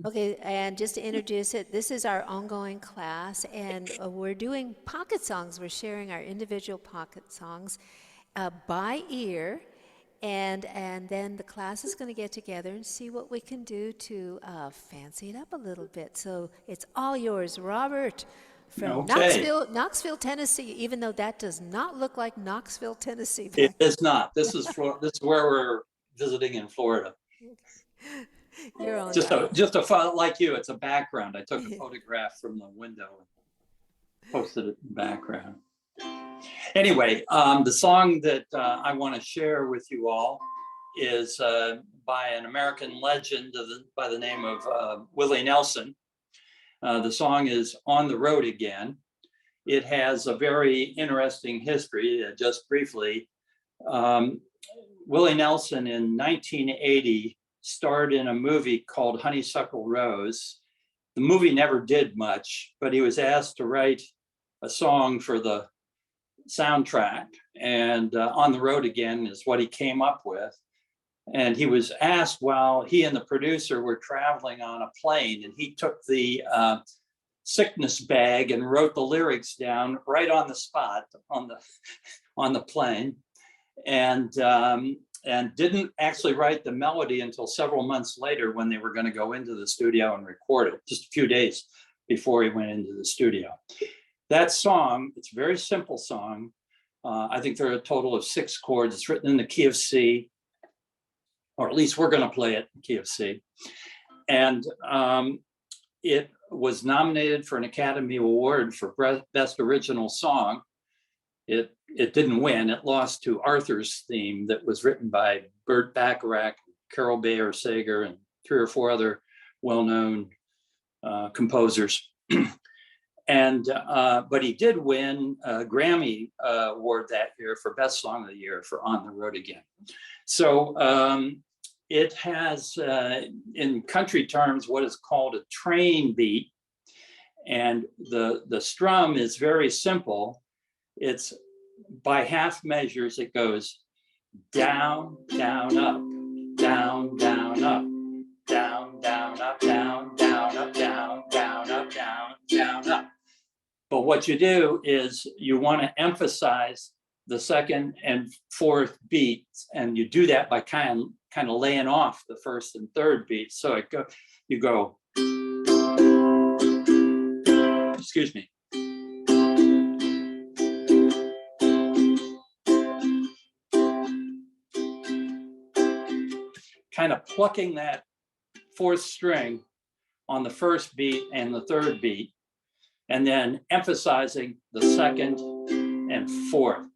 Okay, and just to introduce it, this is our ongoing class, and we're doing pocket songs. We're sharing our individual pocket songs by ear, and then the class is going to get together and see what we can do to fancy it up a little bit. So it's all yours, Robert, from Okay, Knoxville, Tennessee. Even though that does not look like Knoxville, Tennessee, it but is not. This is where we're visiting in Florida. you're all Just right. like you, it's a background. I took a photograph from the window and posted it in the background. Anyway, the song that I want to share with you all is by an American legend by the name of Willie Nelson. The song is On the Road Again. It has a very interesting history. Just briefly, Willie Nelson in 1980 starred in a movie called Honeysuckle Rose. The movie never did much, but he was asked to write a song for the soundtrack, and On the Road Again is what he came up with. And he was asked while he and the producer were traveling on a plane, and he took the sickness bag and wrote the lyrics down right on the spot on the plane, and didn't actually write the melody until several months later when they were going to go into the studio and record it, just a few days before he went into the studio. That song, it's a very simple song. I think there are a total of 6 chords. It's written in the key of C, or at least we're going to play it in key of C. And it was nominated for an Academy Award for Best Original Song. It didn't win. It lost to Arthur's Theme that was written by Burt Bacharach, Carol Bayer Sager, and 3 or 4 other well-known composers. And but he did win a Grammy Award that year for Best Song of the Year for On the Road Again. So it has, in country terms, what is called a train beat. And the strum is very simple. It's by half measures. It goes down, down, up, down, down, up, down, down, up, down, down, up, down, down, up, down, down, up. But what you do is you want to emphasize the second and fourth beats, and you do that by kind of laying off the first and third beats. So you go, excuse me. Kind of plucking that fourth string on the first beat and the third beat, and then emphasizing the second and fourth.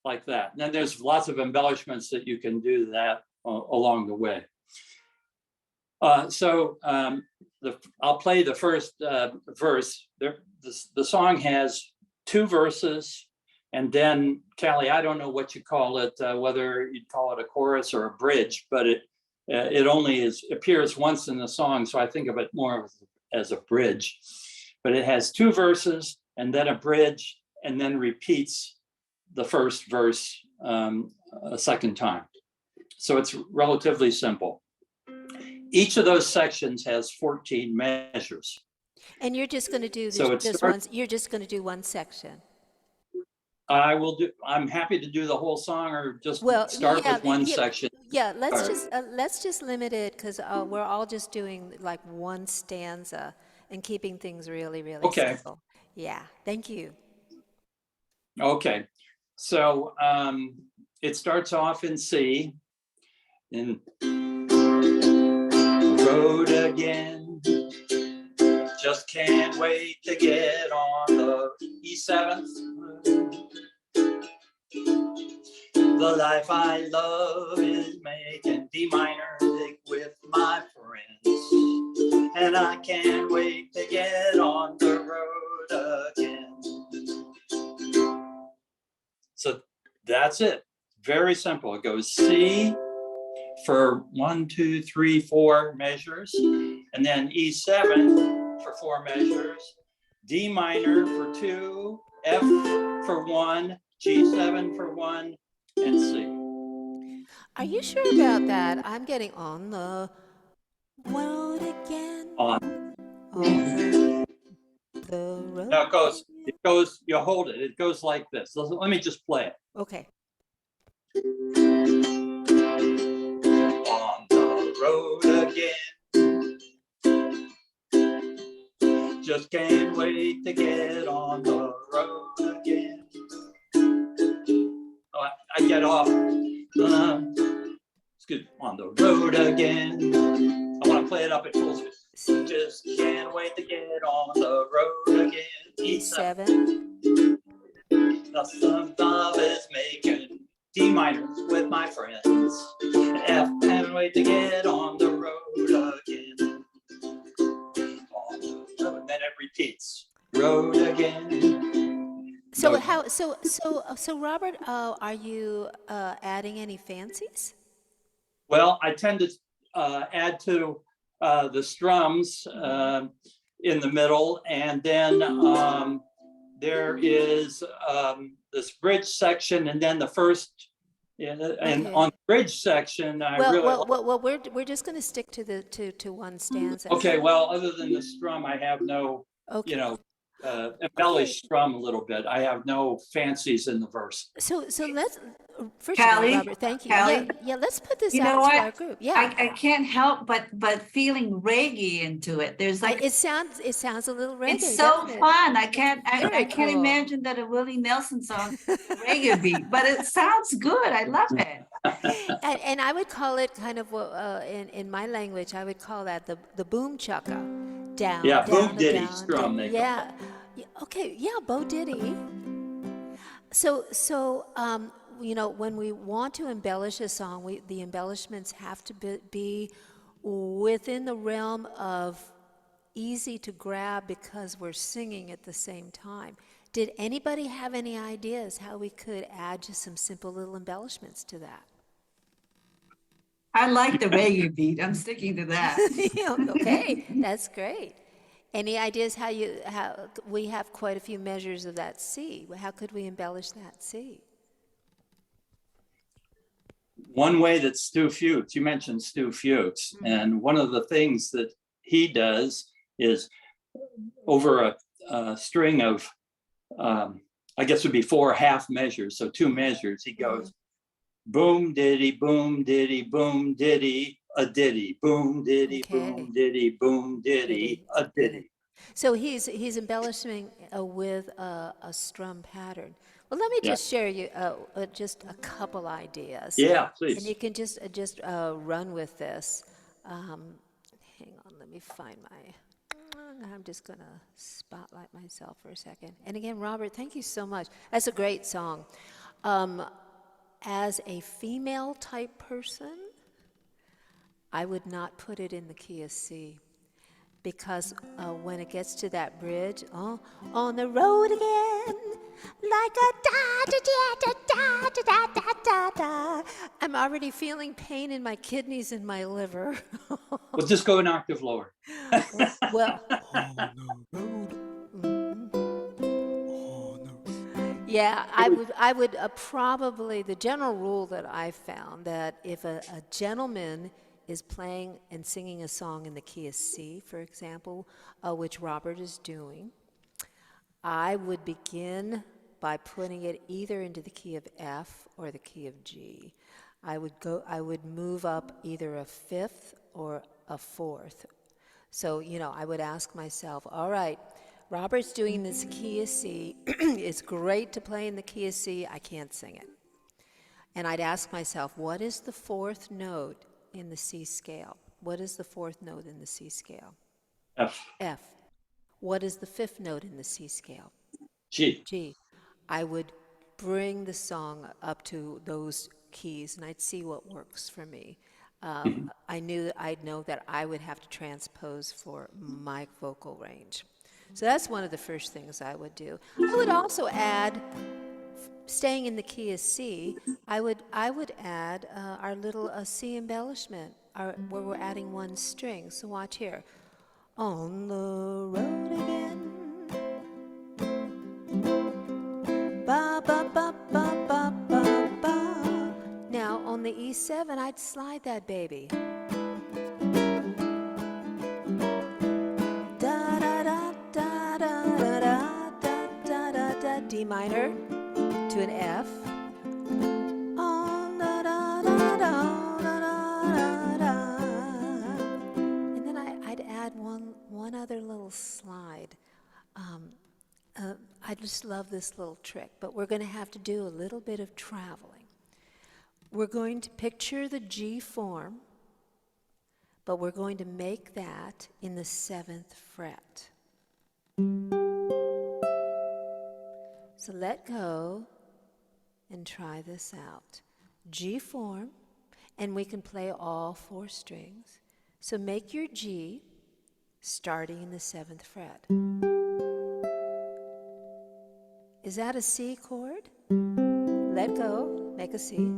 Like that. And then there's lots of embellishments that you can do that along the way. I'll play the first verse. The song has 2 verses, and then, Callie, I don't know what you call it, whether you'd call it a chorus or a bridge, but it only appears once in the song, so I think of it more as a bridge. But it has 2 verses, and then a bridge, and then repeats the first verse a second time. So it's relatively simple. Each of those sections has 14 measures. And you're just going to do you're just going to do one section. I'm happy to do the whole song, or just start with one section. Yeah, let's just limit it, because we're all just doing like one stanza and keeping things really, really simple. Yeah, thank you. Okay, so it starts off in C, in road again, just can't wait to get on the E7th. The life I love is making D minor with my friends, and I can't wait to get on the road again. So that's it. Very simple. It goes C for 1, 2, 3, 4 measures, and then E7 for 4 measures, D minor for 2, F for 1, G7 for 1, and C. Are you sure about that? I'm getting on the road again, On. on the Now road it again. goes, you hold it. It goes like this. Let me just play it. Okay. On the road again. Just can't wait to get on the road again. Oh, I get off. Excuse me, on the road again. I want to play it up at full speed. C, Just can't wait to get on the road again. E7. The sun love is making D minors with my friends. F, can't wait to get on the road again. On the road, and then it repeats. Road again. So No. so Robert, are you adding any fancies? Well, I tend to add to the strums in the middle, and then there is this bridge section, and then the first, and Okay. on the bridge section, I really Well, we're just going to stick to the to one stanza. okay. Well, other than the strum, I have no, you Okay. know, Okay. embellished strum a little bit. I have no fancies in the verse. So let's first of all, Callie, Robert, thank you. Callie, Yeah, let's put this you know out to what? our group. Yeah. I can't help but feeling reggae into it. There's like It sounds a little reggae, it's so doesn't it? fun. I Very can't cool. imagine that a Willie Nelson song reggae beat, but it sounds good. I love it. And I would call it kind of what in my language I would call that the boom chukka, down, Yeah, boom down, diddy down, strum. They call it. yeah. Okay, yeah, Bo Diddy. So you know, when we want to embellish a song, the embellishments have to be within the realm of easy to grab because we're singing at the same time. Did anybody have any ideas how we could add just some simple little embellishments to that? I like the reggae beat. I'm sticking to that. Yeah, okay, that's great. Any ideas how we have quite a few measures of that C? How could we embellish that C? One way that Stu Fuchs, you mentioned Stu Fuchs, and one of the things that he does is over a string of, I guess would be 4 half measures, so 2 measures, he goes boom diddy, boom diddy, boom diddy, a diddy, boom diddy, Okay. boom diddy, boom diddy, a diddy. So he's embellishing with a strum pattern. Well, let me Yeah, just share you just a couple ideas, yeah, and you please. can just run with this. Hang on, let me find my. I'm just gonna spotlight myself for a second. And again, Robert, thank you so much. That's a great song. Um, as a female type person, I would not put it in the key of C. Because when it gets to that bridge, oh, on the road again, like a da da da da da da da da da. I'm already feeling pain in my kidneys and my liver. We'll just go an octave lower. Well, yeah, I would probably, the general rule that I've found that if a gentleman is playing and singing a song in the key of C, for example, which Robert is doing, I would begin by putting it either into the key of F or the key of G. I would move up either a fifth or a fourth. So, you know, I would ask myself, all right, Robert's doing this key of C. It's great to play in the key of C. I can't sing it. And I'd ask myself, what is the fourth note in the C scale? What is the fourth note in the C scale? F, F. What is the fifth note in the C scale? G. G. I would bring the song up to those keys and I'd see what works for me. I'd know that I would have to transpose for my vocal range. So that's one of the first things I would do. I would also add, staying in the key of C, I would add our little C embellishment, where we're adding one string. So watch here. On the road again. Ba ba ba ba ba ba ba. G7, I'd slide that baby. Da da da da da da da da da da, D minor to an F. Oh, da da da da da da da. And then I'd add one other little slide. I just love this little trick, but we're going to have to do a little bit of traveling. We're going to picture the G form, but we're going to make that in the 7th fret. So let go and try this out. G form, and we can play all 4 strings. So make your G starting in the 7th fret. Is that a C chord? Let go, make a C.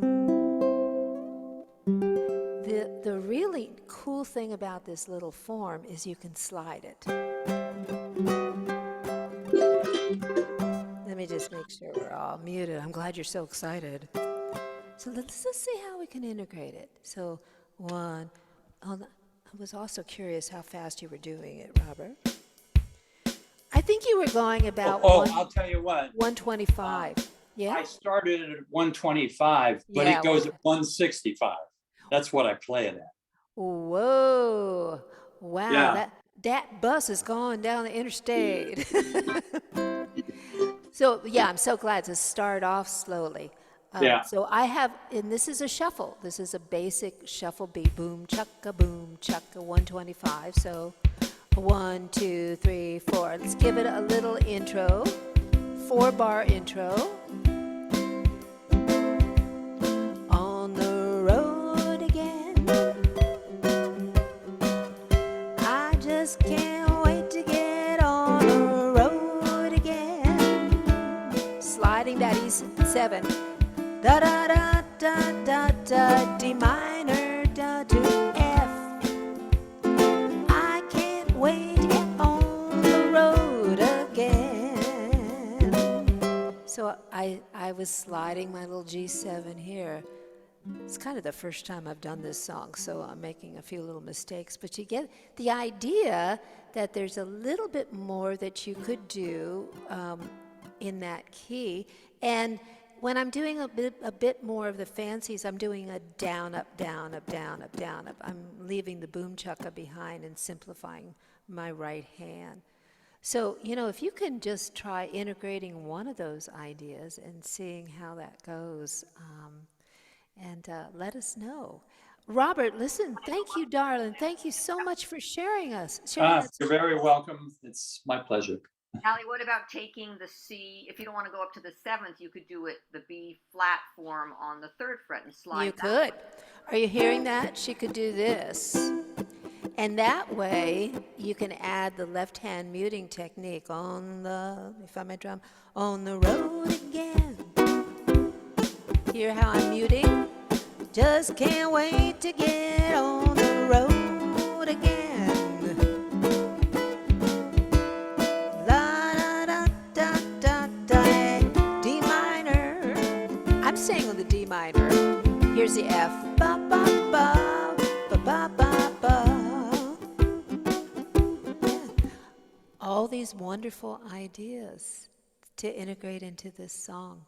The really cool thing about this little form is you can slide it. Let me just make sure we're all muted. I'm glad you're so excited. So let's see how we can integrate it. So I was also curious how fast you were doing it, Robert. I think you were going about I'll tell you what. 125. Yeah? I started at 125, but Yeah, it goes at 165. That's what I play it at. Whoa. Wow. Yeah. That bus is going down the interstate. So, yeah, I'm so glad to start off slowly. Yeah. So I have, and this is a shuffle. This is a basic shuffle beat. Boom, chukka, 125. So 1, 2, 3, 4. Let's give it a little intro. 4-bar intro. On the road again. I just can't wait to get on the road again. Sliding that E7. Da da da da da da, D minor, da to F. I can't wait to get on the road again. So I was sliding my little G7 here. It's kind of the first time I've done this song, so I'm making a few little mistakes. But you get the idea that there's a little bit more that you could do in that key. And when I'm doing a bit more of the fancies, I'm doing a down, up, down, up, down, up, down, up. I'm leaving the boom chukka behind and simplifying my right hand. So, if you can just try integrating one of those ideas and seeing how that goes, and let us know. Robert, listen, thank you, darling. Thank you so much for sharing that. You're very welcome. It's my pleasure. Allie, what about taking the C? If you don't want to go up to the 7th, you could do it the B flat form on the 3rd fret and slide. You could. Are you hearing that? She could do this. And that way, you can add the left hand muting technique let me find my drum, on the road again. Hear how I'm muting? Just can't wait to get on the road again. La da da da da, D minor. I'm staying on the D minor. Here's the F. Ba ba ba ba ba ba ba. All these wonderful ideas to integrate into this song.